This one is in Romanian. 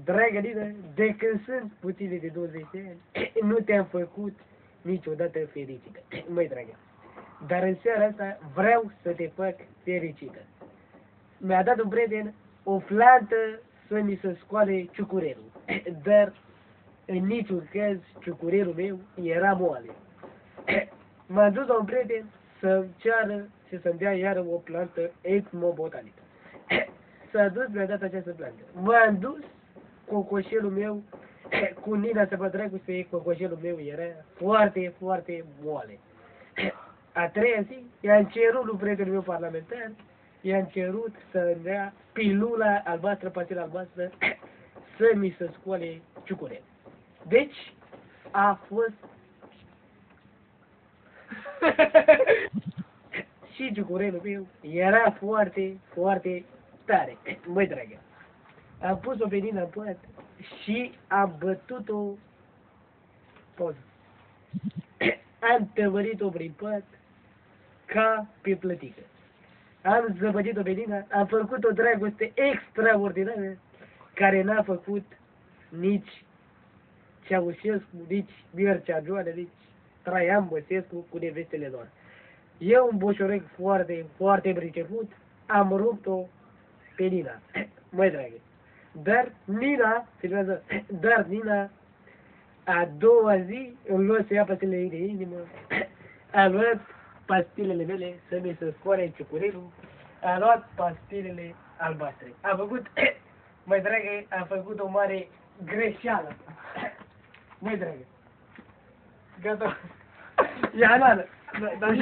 dragă Nina, de când sunt puține de 20 de ani, nu te-am făcut niciodată fericită. Măi, dragă, dar în seara asta vreau să te fac fericită. Mi-a dat un prieten o plantă să mi se scoale ciucurelul, dar în niciun caz ciucurelul meu era moale. M-am dus la un prieten să-mi ceară și să-mi dea iară o plantă etnobotanică. S-a dus, mi-a dat această plantă. M-am dus, cocoșelul meu, cu Nina să vă dragoste, cocoșelul meu era foarte, foarte moale. A treia zi, i-am cerut lui prietenul meu parlamentar, i-am cerut să-mi dea pilula albastră, pastila albastră, să mi se scoale ciucurel. Deci, a fost și ciucurelul meu era foarte, foarte tare. Măi, dragă, am pus-o pe Nina în pat și am bătut-o poză. Am tăvărit-o prin pat ca pe plătică. Am zăbătit-o pe Nina, am făcut o dragoste extraordinară care n-a făcut nici Ceaușescu, nici Mircea Joană, nici Traian Băsescu cu nevestele lor. Eu, un boșorec foarte, foarte priceput, am rupt-o pe Nina. Măi, dragă, dar Nina, a doua zi, îmi luă să ia pastilele de inimă, a luat pastilele mele să mi se scoare ciucurelul, a luat pastilele albastre. A făcut, măi, dragă, a făcut o mare greșeală. Măi, dragă, gata. Ia, dar